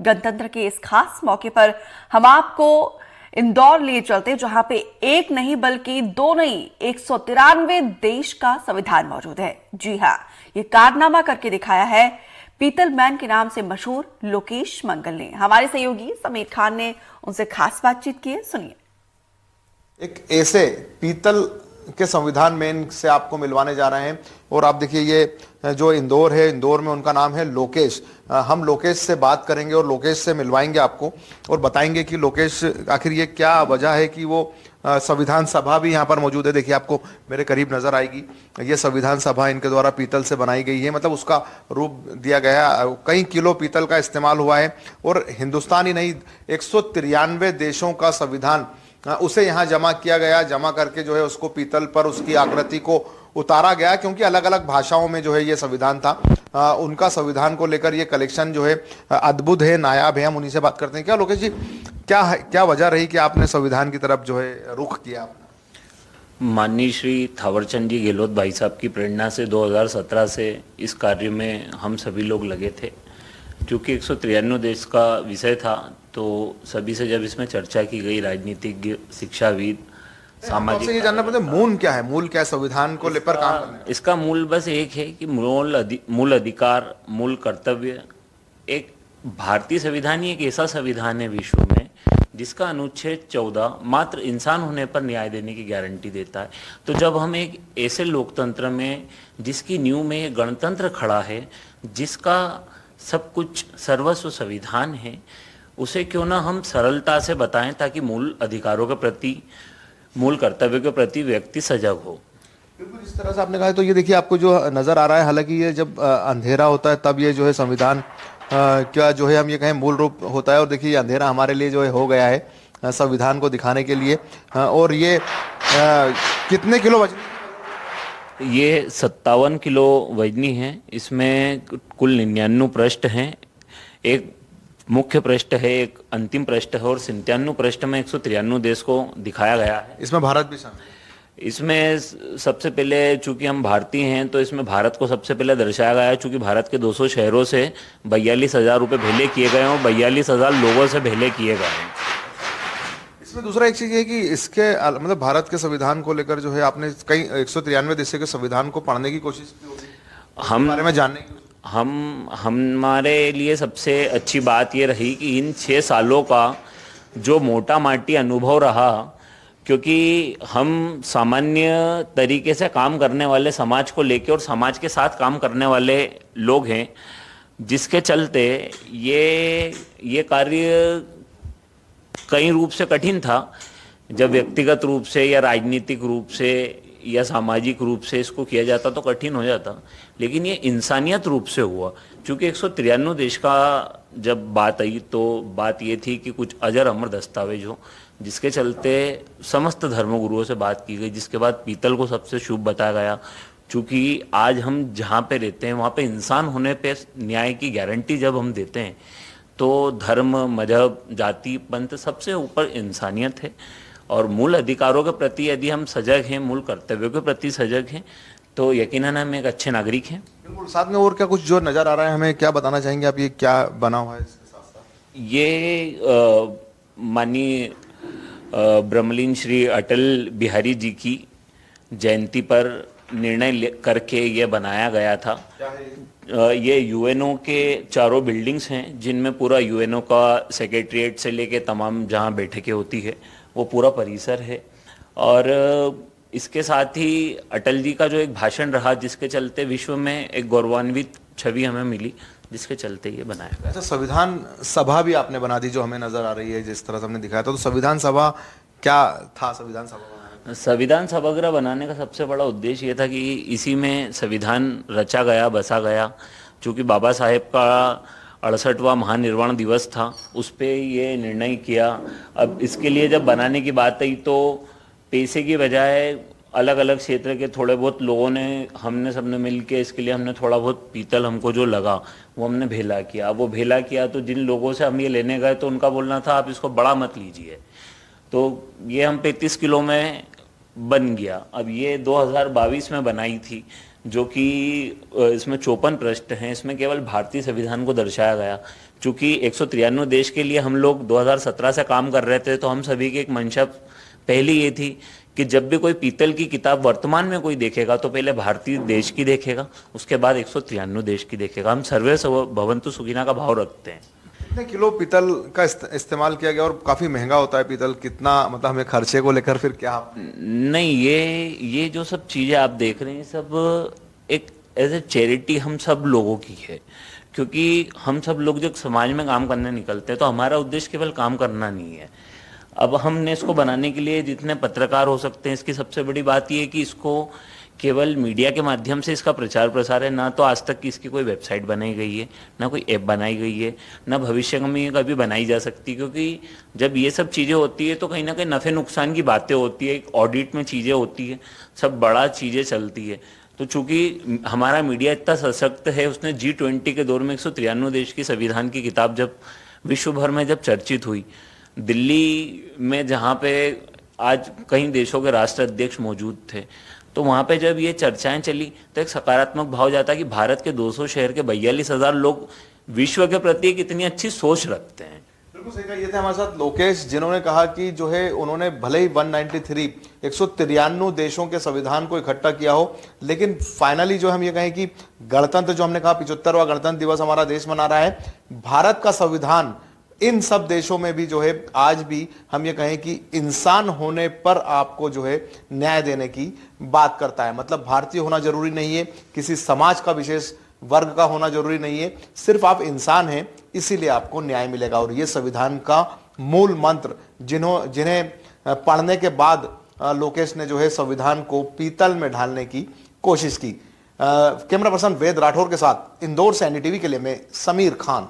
गणतंत्र के इस खास मौके पर हम आपको इंदौर ले चलते, जहां पे एक नहीं बल्कि दो नहीं 193 देश का संविधान मौजूद है। जी हाँ, ये कारनामा करके दिखाया है पीतल मैन के नाम से मशहूर लोकेश मंगल ने। हमारे सहयोगी समीर खान ने उनसे खास बातचीत की है, सुनिए। एक ऐसे पीतल के संविधान में से आपको मिलवाने जा रहे हैं। और आप देखिए, ये जो इंदौर है, इंदौर में उनका नाम है लोकेश। हम लोकेश से बात करेंगे और लोकेश से मिलवाएंगे आपको और बताएंगे कि लोकेश आखिर ये क्या वजह है कि वो संविधान सभा भी यहाँ पर मौजूद है। देखिए, आपको मेरे करीब नजर आएगी ये संविधान सभा इनके द्वारा पीतल से बनाई गई है, मतलब उसका रूप दिया गया। कई किलो पीतल का इस्तेमाल हुआ है और हिंदुस्तान ही नहीं 193 देशों का संविधान उसे यहाँ जमा किया गया। जमा करके जो है उसको पीतल पर उसकी आकृति को उतारा गया, क्योंकि अलग अलग भाषाओं में जो है ये संविधान था। उनका संविधान को लेकर ये कलेक्शन जो है अद्भुत है, नायाब है। हम उन्हीं से बात करते हैं। क्या लोकेश जी, क्या वजह रही कि आपने संविधान की तरफ जो है रुख किया? माननीय श्री थावरचंद जी गहलोत भाई साहब की प्रेरणा से 2017 से इस कार्य में हम सभी लोग लगे थे। क्योंकि 193 देश का विषय था, तो सभी से जब इसमें चर्चा की गई, राजनीतिज्ञ, शिक्षाविद, सामाजिक, ये जानना पड़ता है मूल क्या है, मूल क्या है संविधान को लेकर काम करने? इसका मूल बस एक है कि मूल अधिकार, मूल कर्तव्य। एक भारतीय संविधान ही एक ऐसा संविधान है विश्व में जिसका अनुच्छेद 14 मात्र इंसान होने पर न्याय देने की गारंटी देता है। तो जब हम एक ऐसे लोकतंत्र में जिसकी नींव में गणतंत्र खड़ा है, जिसका सब कुछ सर्वस्व संविधान है, उसे क्यों ना हम सरलता से बताएं ताकि मूल अधिकारों के प्रति, मूल कर्तव्य के प्रति व्यक्ति सजग हो। बिल्कुल, जिस तरह से आपने कहा है, तो ये देखिए आपको जो नजर आ रहा है, हालांकि ये जब अंधेरा होता है तब ये जो है संविधान क्या जो है हम ये कहें मूल रूप होता है। और देखिए, अंधेरा हमारे लिए जो है हो गया है संविधान को दिखाने के लिए। और ये कितने किलो वजन? ये 57 किलो वजनी है। इसमें कुल 99 पृष्ठ हैं। एक मुख्य पृष्ठ है, एक अंतिम पृष्ठ है और 97 पृष्ठ में 193 देश को दिखाया गया है। इसमें भारत भी शामिल है? इसमें सबसे पहले, चूंकि हम भारतीय हैं, तो इसमें भारत को सबसे पहले दर्शाया गया है। चूंकि भारत के 200 शहरों से 42,000 रुपये भेले किए गए हैं और 42,000 लोगों से भेले किए गए हैं। इसमें दूसरा एक चीज है कि इसके मतलब भारत के संविधान को लेकर जो है आपने कई 193 देशों के संविधान को पढ़ने की कोशिश की होगी, हम बारे में जानने की? हमारे लिए सबसे अच्छी बात ये रही कि इन 6 सालों का जो मोटा माटी अनुभव रहा, क्योंकि हम सामान्य तरीके से काम करने वाले समाज को लेकर और समाज के साथ काम करने वाले लोग हैं, जिसके चलते ये कार्य कई रूप से कठिन था। जब व्यक्तिगत रूप से या राजनीतिक रूप से या सामाजिक रूप से इसको किया जाता तो कठिन हो जाता, लेकिन ये इंसानियत रूप से हुआ। क्योंकि 193 देश का जब बात आई तो बात ये थी कि कुछ अजर अमर दस्तावेज हो, जिसके चलते समस्त धर्मगुरुओं से बात की गई, जिसके बाद पीतल को सबसे शुभ बताया गया। क्योंकि आज हम जहाँ पे रहते हैं वहाँ पे इंसान होने पे न्याय की गारंटी जब हम देते हैं, तो धर्म, मजहब, जाति, पंथ, सबसे ऊपर इंसानियत है। और मूल अधिकारों के प्रति यदि हम सजग हैं, मूल कर्तव्यों के प्रति सजग हैं, तो यकीनन हम एक अच्छे नागरिक हैं। बिल्कुल। साथ में और क्या कुछ जो नजर आ रहा है, हमें क्या बताना चाहेंगे आप? ये क्या बना हुआ है इसके साथ साथ? ये माननीय ब्रह्मलीन श्री अटल बिहारी जी की जयंती पर निर्णय करके ये बनाया गया था। ये यूएनओ के चारों बिल्डिंग्स हैं, जिनमें पूरा यूएनओ का सेक्रेटरीट से लेके तमाम जहाँ बैठकें होती है वो पूरा परिसर है। और इसके साथ ही अटल जी का जो एक भाषण रहा, जिसके चलते विश्व में एक गौरवान्वित छवि हमें मिली, जिसके चलते ये बनाया गया। अच्छा, संविधान सभा भी आपने बना दी जो हमें नजर आ रही है, जिस तरह से हमने दिखाया था। तो संविधान सभा क्या था? संविधान सभागृह बनाने का सबसे बड़ा उद्देश्य ये था कि इसी में संविधान रचा गया, बसा गया। चूँकि बाबा साहेब का 68वां महानिर्वाण दिवस था, उस पर ये निर्णय किया। अब इसके लिए जब बनाने की बात आई तो पैसे की बजाय अलग अलग क्षेत्र के थोड़े बहुत लोगों ने, हमने सबने मिल के इसके लिए हमने थोड़ा बहुत पीतल हमको जो लगा वो हमने भेला किया। वो भेला किया तो जिन लोगों से हम ये लेने गए तो उनका बोलना था आप इसको बड़ा मत लीजिए, तो ये हम 35 किलो में बन गया। अब ये 2022 में बनाई थी, जो कि इसमें 54 पृष्ठ हैं। इसमें केवल भारतीय संविधान को दर्शाया गया। चूंकि 193 देश के लिए हम लोग 2017 से काम कर रहे थे, तो हम सभी की एक मंशा पहली ये थी कि जब भी कोई पीतल की किताब वर्तमान में कोई देखेगा तो पहले भारतीय देश की देखेगा, उसके बाद 193 देश की देखेगा। हम सर्वे भवन्तु सुखिनः का भाव रखते हैं। कितने किलो पीतल का इस्तेमाल किया गया और काफी महंगा होता है पीतल, कितना मतलब हमें खर्चे को लेकर फिर क्या? नहीं, ये जो सब चीजें आप देख रहे हैं सब एक एज ए चैरिटी हम सब लोगों की है, क्योंकि हम सब लोग जब समाज में काम करने निकलते हैं तो हमारा उद्देश्य केवल काम करना नहीं है। अब हमने इसको बनाने के लिए जितने पत्रकार हो सकते हैं, इसकी सबसे बड़ी बात यह है कि इसको केवल मीडिया के माध्यम से इसका प्रचार प्रसार है। ना तो आज तक की इसकी कोई वेबसाइट बनाई गई है, ना कोई ऐप बनाई गई है, ना भविष्य में कभी बनाई जा सकती, क्योंकि जब ये सब चीज़ें होती है तो कहीं ना कहीं नफ़े नुकसान की बातें होती है, एक ऑडिट में चीज़ें होती है, सब बड़ा चीज़ें चलती है। तो चूंकि हमारा मीडिया इतना सशक्त है, उसने G20 के दौर में 193 देश की संविधान की किताब जब विश्व भर में जब चर्चित हुई, दिल्ली में जहाँ पे आज कई देशों के राष्ट्र अध्यक्ष मौजूद थे, तो वहाँ पे जब ये चर्चाएं चली तो एक सकारात्मक भाव जाता कि भारत के 200 शहर के 42,000 लोग विश्व के प्रति एक इतनी अच्छी सोच रखते हैं। बिल्कुल सही कहा। ये थे हमारे साथ लोकेश, जिन्होंने कहा कि जो है उन्होंने भले ही 193 देशों के संविधान को इकट्ठा किया हो, लेकिन फाइनली जो हम ये कहें कि गणतंत्र जो हमने कहा 75वां गणतंत्र दिवस हमारा देश मना रहा है, भारत का संविधान इन सब देशों में भी जो है आज भी हम ये कहें कि इंसान होने पर आपको जो है न्याय देने की बात करता है। मतलब भारतीय होना जरूरी नहीं है, किसी समाज का विशेष वर्ग का होना जरूरी नहीं है, सिर्फ आप इंसान हैं इसीलिए आपको न्याय मिलेगा। और ये संविधान का मूल मंत्र जिन्हें पढ़ने के बाद लोकेश ने जो है संविधान को पीतल में ढालने की कोशिश की। कैमरा पर्सन वेद राठौर के साथ इंदौर से NDTV के लिए मैं समीर खान।